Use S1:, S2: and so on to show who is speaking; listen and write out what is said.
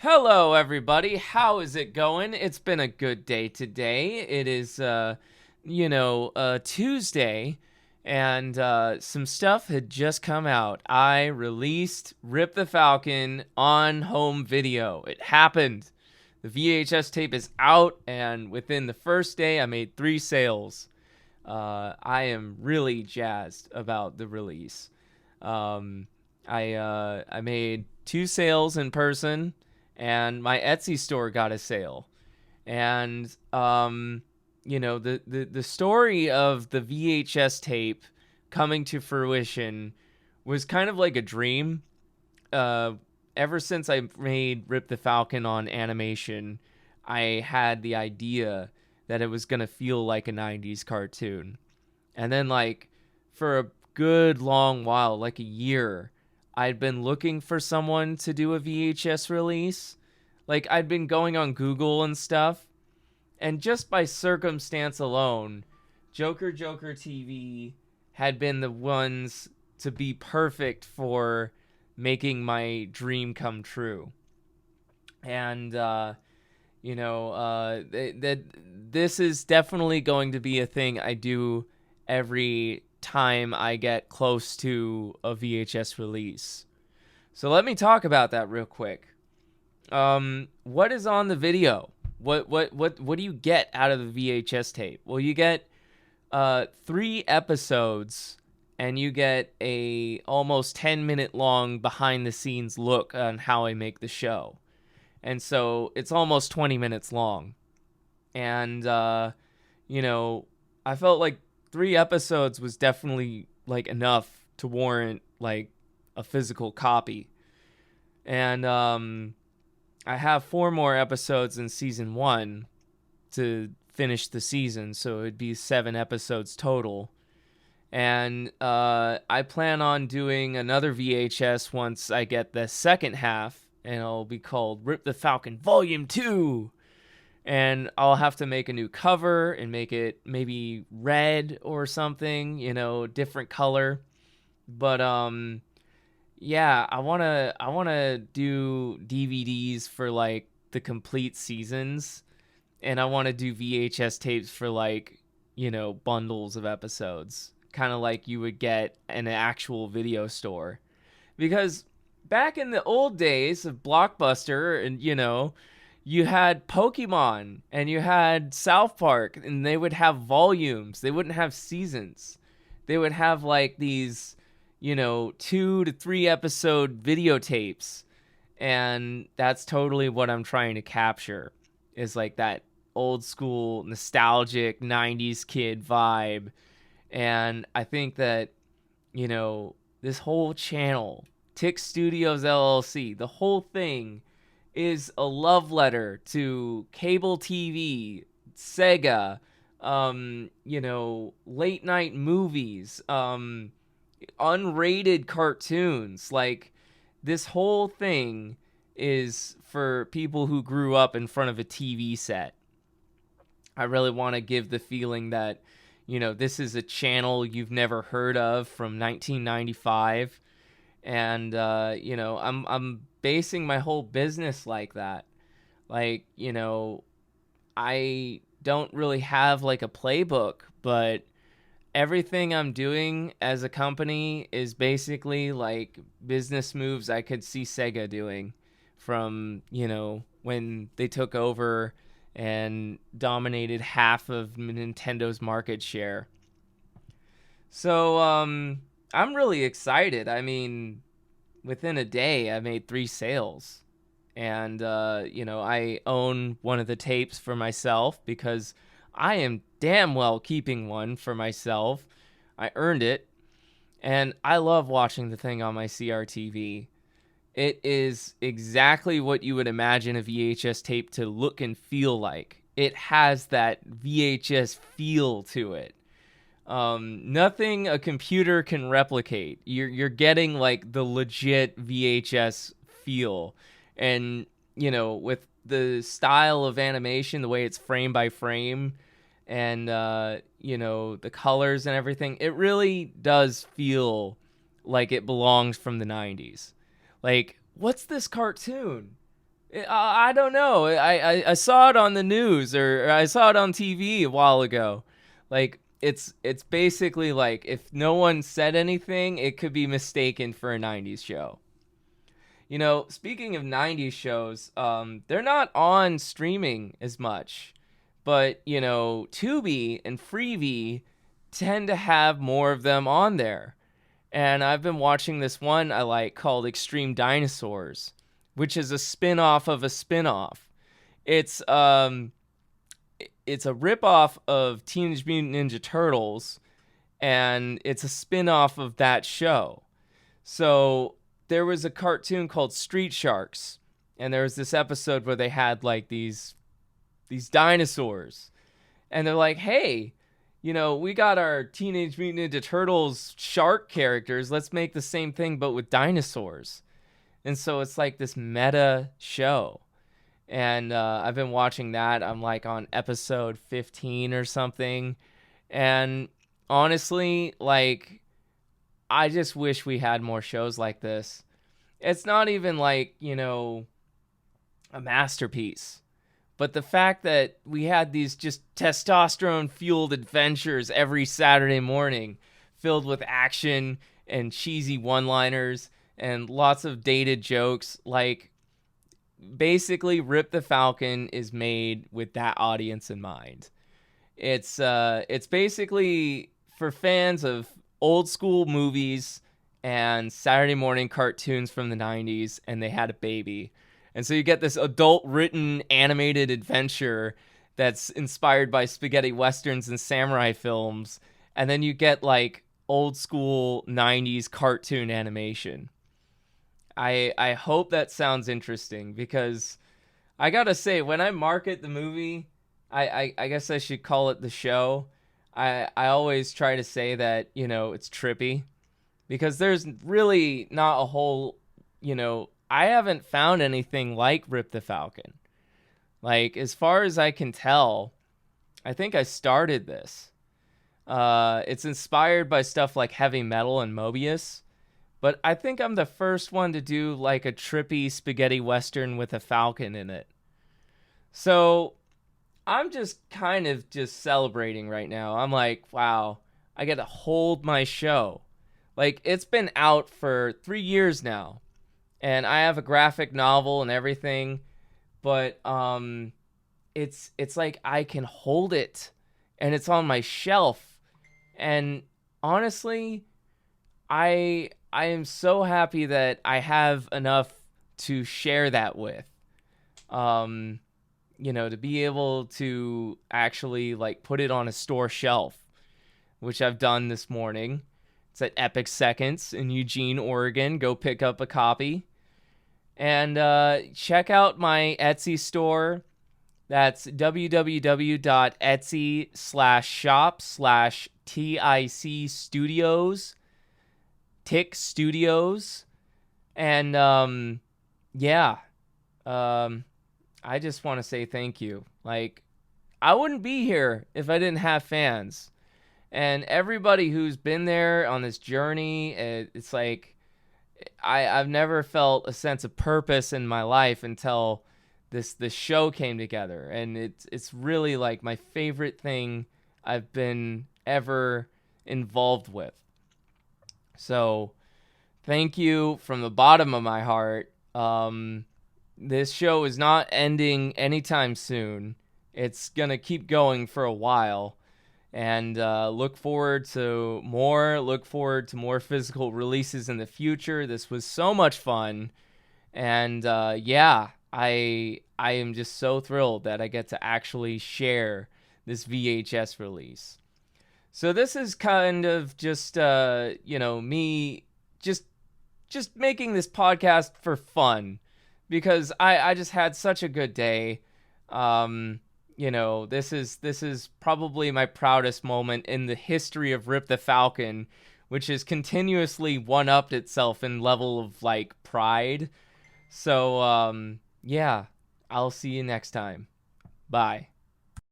S1: Hello, everybody. How is it going? It's been a good day today. It is, Tuesday, and some stuff had just come out. I released Rip the Falcon on home video. It happened. The VHS tape is out, and within the first day, I made 3 sales. I am really jazzed about the release. I made 2 sales in person, and my Etsy store got a sale. And the story of the VHS tape coming to fruition was kind of like a dream. Uh, Ever since I made Rip the Falcon on animation, I had the idea that it was gonna feel like a '90s cartoon. And then, like, for a good long while, like a year, I'd been looking for someone to do a VHS release. Like, I'd been going on Google and stuff, and just by circumstance alone, Joker TV had been the ones to be perfect for making my dream come true. And this is definitely going to be a thing I do every time I get close to a VHS release. So let me talk about that real quick. What is on the video? What do you get out of the VHS tape? Well, you get 3 episodes, and you get a almost 10-minute long behind the scenes look on how I make the show. And so it's almost 20 minutes long. And I felt like 3 episodes was definitely like enough to warrant like a physical copy. And I have 4 more episodes in season 1 to finish the season, so it'd be 7 episodes total. And I plan on doing another VHS once I get the second half, and it'll be called Rip the Falcon Volume 2. And I'll have to make a new cover and make it maybe red or something, different color. But yeah, I want to do DVDs for like the complete seasons, and I want to do VHS tapes for like, bundles of episodes, kind of like you would get in an actual video store. Because back in the old days of Blockbuster, and you had Pokemon and you had South Park, and they would have volumes. They wouldn't have seasons. They would have like these 2 to 3 episode videotapes. And that's totally what I'm trying to capture, is like that old school nostalgic 90s kid vibe. And I think that, this whole channel, Tick Studios LLC, the whole thing is a love letter to cable TV, Sega, late night movies, unrated cartoons. Like, this whole thing is for people who grew up in front of a TV set. I really want to give the feeling that, this is a channel you've never heard of from 1995. And, I'm basing my whole business like that. Like, I don't really have like a playbook, but everything I'm doing as a company is basically like business moves I could see Sega doing from, when they took over and dominated half of Nintendo's market share. So, I'm really excited. I mean, within a day, I made 3 sales. And, I own one of the tapes for myself because I am damn well keeping one for myself. I earned it. And I love watching the thing on my CRTV. It is exactly what you would imagine a VHS tape to look and feel like. It has that VHS feel to it. Nothing a computer can replicate. You're getting like the legit VHS feel. And, with the style of animation, the way it's frame by frame, and, the colors and everything, it really does feel like it belongs from the 90s. Like, what's this cartoon? I don't know. I saw it on the news, or I saw it on TV a while ago. Like, it's basically like, if no one said anything, it could be mistaken for a 90s show. You know, speaking of 90s shows, they're not on streaming as much. But, you know, Tubi and Freevee tend to have more of them on there. And I've been watching this one I like called Extreme Dinosaurs, which is a spin-off of a spin-off. It's it's a rip-off of Teenage Mutant Ninja Turtles, and it's a spin-off of that show. So there was a cartoon called Street Sharks, and there was this episode where they had like these dinosaurs, and they're like, hey, you know, we got our Teenage Mutant Ninja Turtles shark characters, let's make the same thing but with dinosaurs. And so it's like this meta show. And I've been watching that. I'm like on episode 15 or something. And honestly, like, I just wish we had more shows like this. It's not even like, you know, a masterpiece. But the fact that we had these just testosterone-fueled adventures every Saturday morning, filled with action and cheesy one-liners and lots of dated jokes, like, basically Rip the Falcon is made with that audience in mind. It's basically for fans of old school movies and Saturday morning cartoons from the 90s, and they had a baby. And so you get this adult written animated adventure that's inspired by spaghetti westerns and samurai films, and then you get like old school 90s cartoon animation. I hope that sounds interesting, because I gotta say, when I market the movie, I guess I should call it the show. I always try to say that, you know, it's trippy, because there's really not a whole, you know, I haven't found anything like Rip the Falcon. Like, as far as I can tell, I think I started this. It's inspired by stuff like heavy metal and Mobius, but I think I'm the first one to do like a trippy spaghetti western with a falcon in it. So I'm just kind of just celebrating right now. I'm like, wow, I get to hold my show. Like, it's been out for 3 years now, and I have a graphic novel and everything, but it's like I can hold it, and it's on my shelf. And honestly, I am so happy that I have enough to share that with. You know, to be able to actually like put it on a store shelf, which I've done this morning. It's at Epic Seconds in Eugene, Oregon. Go pick up a copy. And check out my Etsy store. That's www.etsy.shop/TIC Studios. TIC Studios. And yeah. I just want to say thank you. Like, I wouldn't be here if I didn't have fans. And everybody who's been there on this journey, it's like I've never felt a sense of purpose in my life until this show came together. And it's really like my favorite thing I've been ever involved with. So thank you from the bottom of my heart. This show is not ending anytime soon. It's going to keep going for a while. And look forward to more physical releases in the future. This was so much fun. And yeah, I am just so thrilled that I get to actually share this VHS release. So this is kind of just you know, me just making this podcast for fun, because I just had such a good day. You know, this is probably my proudest moment in the history of Rip the Falcon, which has continuously one-upped itself in level of like pride. So yeah, I'll see you next time. Bye.